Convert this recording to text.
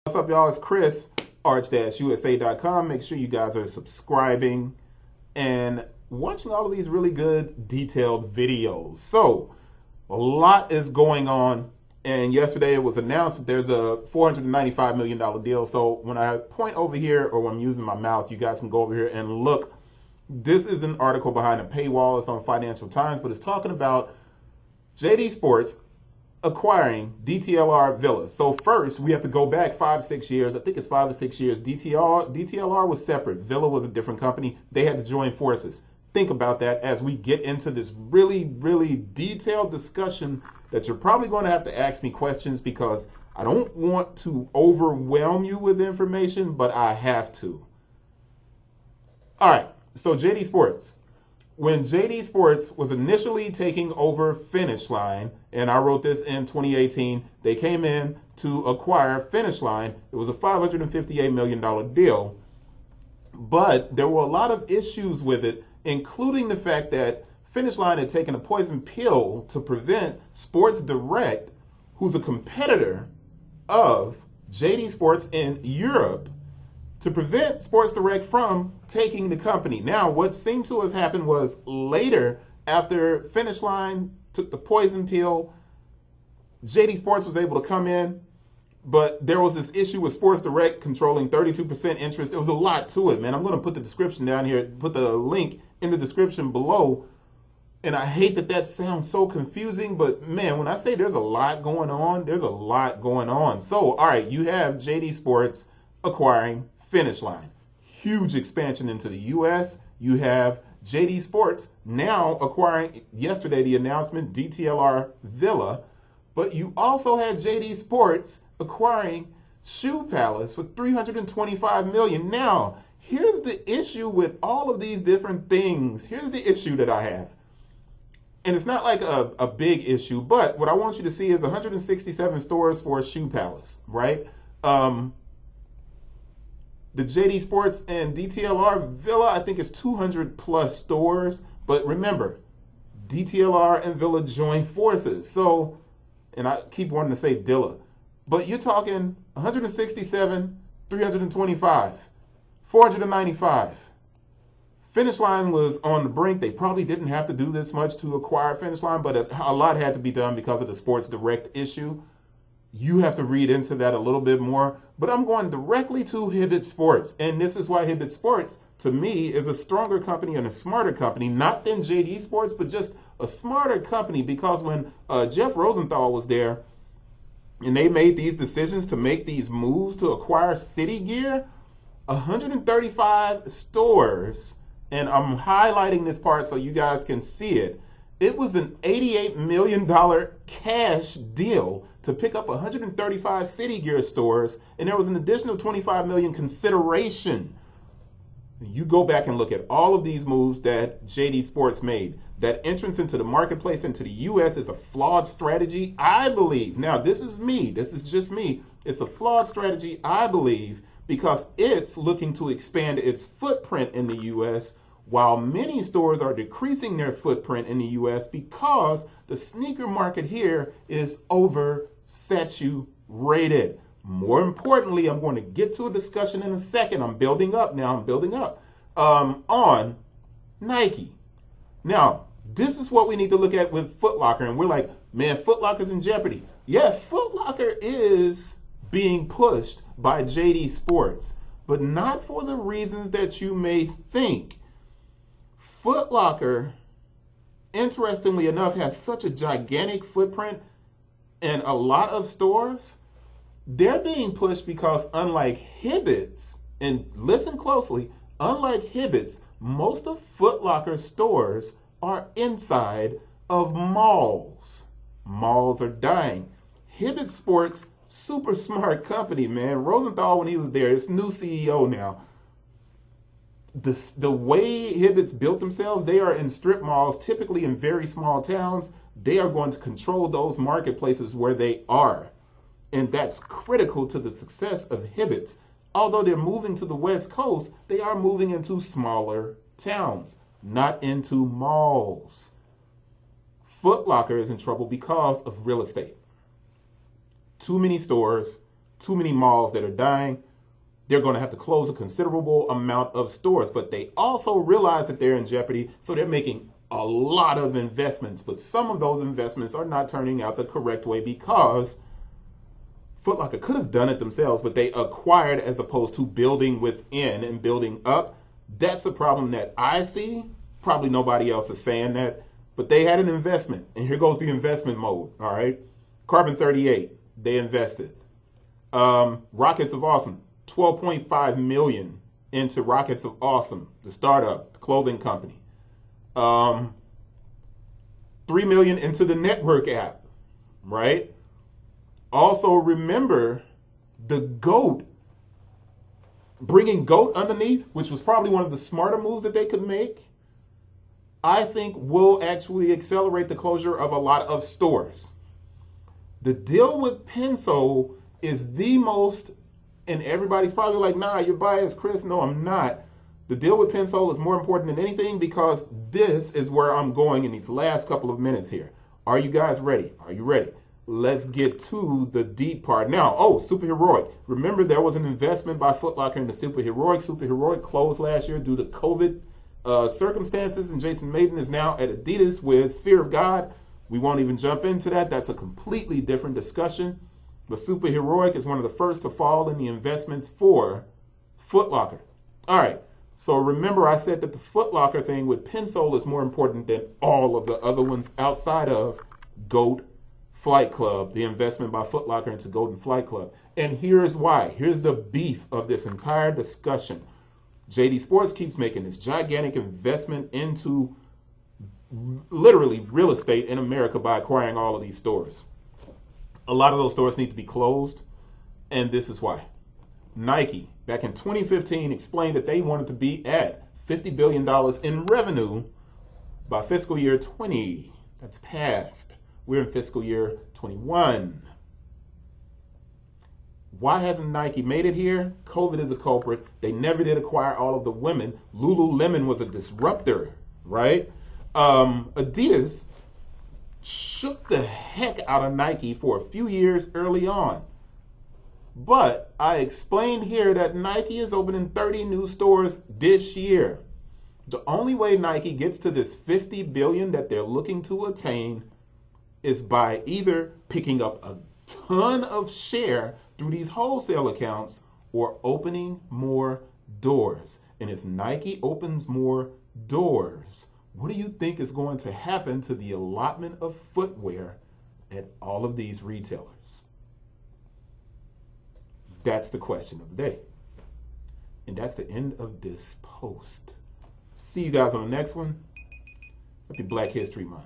What's up, y'all? It's Chris, arch-usa.com. Make sure you guys are subscribing and watching all of these really good detailed videos. So, a lot is going on, and yesterday it was announced that there's a $495 million deal. So when I point over here, or when I'm using my mouse, you guys can go over here and look. This is an article behind a paywall. It's on Financial Times, but it's talking about JD Sports acquiring DTLR Villa. So first, we have to go back 5-6 years. I think it's 5 or 6 years. DTLR was separate. Villa was a different company. They had to join forces. Think about that as we get into this really, really detailed discussion that you're probably going to have to ask me questions, because I don't want to overwhelm you with information, but I have to. All right, so JD Sports. When JD Sports was initially taking over Finish Line, and I wrote this in 2018, they came in to acquire Finish Line. It was a $558 million deal, but there were a lot of issues with it, including the fact that Finish Line had taken a poison pill to prevent Sports Direct, who's a competitor of JD Sports in Europe, to prevent Sports Direct from taking the company. Now, what seemed to have happened was later, after Finish Line took the poison pill, JD Sports was able to come in, but there was this issue with Sports Direct controlling 32% interest. There was a lot to it, man. I'm going to put the description down here, put the link in the description below. And I hate that that sounds so confusing, but man, when I say there's a lot going on, there's a lot going on. So, all right, you have JD Sports acquiring Finish Line. Huge expansion into the U.S. You have JD Sports now acquiring, yesterday the announcement, DTLR Villa, but you also had JD Sports acquiring Shoe Palace for $325 million. Now, here's the issue with all of these different things. Here's the issue that I have. And it's not like a big issue, but what I want you to see is 167 stores for Shoe Palace, right? The JD Sports and DTLR Villa, I think, is 200 plus stores. But remember, DTLR and Villa join forces. So, and I keep wanting to say Dilla, but you're talking 167, 325, 495. Finish Line was on the brink. They probably didn't have to do this much to acquire Finish Line, but a lot had to be done because of the Sports Direct issue. You have to read into that a little bit more, but I'm going directly to Hibbett Sports. And this is why Hibbett Sports, to me, is a stronger company and a smarter company, not than JD Sports, but just a smarter company, because when Jeff Rosenthal was there and they made these decisions to make these moves to acquire City Gear, 135 stores, and I'm highlighting this part so you guys can see it. It was an $88 million cash deal to pick up 135 City Gear stores, and there was an additional $25 million consideration. You go back and look at all of these moves that JD Sports made. That entrance into the marketplace, into the U.S., is a flawed strategy, I believe. Now, this is me. This is just me. It's a flawed strategy, I believe, because it's looking to expand its footprint in the U.S., while many stores are decreasing their footprint in the U.S. because the sneaker market here is oversaturated. More importantly, I'm going to get to a discussion in a second. I'm building up now. I'm building up on Nike. Now, this is what we need to look at with FootLocker. And we're like, man, FootLocker's in jeopardy. Yeah, FootLocker is being pushed by JD Sports, but not for the reasons that you may think. FootLocker, interestingly enough, has such a gigantic footprint and a lot of stores. They're being pushed because, unlike Hibbett's, and listen closely, unlike Hibbett's, most of FootLocker's stores are inside of malls. Malls are dying. Hibbett Sports, super smart company, man. Rosenthal, when he was there, it's new CEO now. The way Hibbett's built themselves, they are in strip malls, typically in very small towns. They are going to control those marketplaces where they are. And that's critical to the success of Hibbett's. Although they're moving to the West Coast, they are moving into smaller towns, not into malls. FootLocker is in trouble because of real estate. Too many stores, too many malls that are dying. They're going to have to close a considerable amount of stores, but they also realize that they're in jeopardy, so they're making a lot of investments, but some of those investments are not turning out the correct way because FootLocker could have done it themselves, but they acquired as opposed to building within and building up. That's a problem that I see. Probably nobody else is saying that, but they had an investment, and here goes the investment mode. All right, Carbon 38, they invested. Rockets of Awesome, 12.5 million into Rockets of Awesome, the startup, the clothing company. 3 million into the network app, right? Also remember the GOAT, bringing GOAT underneath, which was probably one of the smarter moves that they could make, I think will actually accelerate the closure of a lot of stores. The deal with Pensole is the most, and everybody's probably like, nah, you're biased, Chris. No, I'm not. The deal with Pensole is more important than anything because this is where I'm going in these last couple of minutes here. Are you guys ready? Are you ready? Let's get to the deep part. Now, Superheroic. Remember, there was an investment by FootLocker into Superheroic. Superheroic closed last year due to COVID circumstances, and Jason Maiden is now at Adidas with Fear of God. We won't even jump into that. That's a completely different discussion. But Superheroic is one of the first to fall in the investments for FootLocker. All right. So remember, I said that the FootLocker thing with Pensole is more important than all of the other ones outside of GOAT Flight Club, the investment by FootLocker into GOAT and Flight Club. And here's why. Here's the beef of this entire discussion. JD Sports keeps making this gigantic investment into literally real estate in America by acquiring all of these stores. A lot of those stores need to be closed, and this is why. Nike, back in 2015, explained that they wanted to be at $50 billion in revenue by fiscal year 20. That's past. We're in fiscal year 21. Why hasn't Nike made it here? COVID is a culprit. They never did acquire all of the women. Lululemon was a disruptor, right? Adidas shook the heck out of Nike for a few years early on. But I explained here that Nike is opening 30 new stores this year. The only way Nike gets to this 50 billion that they're looking to attain is by either picking up a ton of share through these wholesale accounts or opening more doors. And if Nike opens more doors, what do you think is going to happen to the allotment of footwear at all of these retailers? That's the question of the day. And that's the end of this post. See you guys on the next one. Happy Black History Month.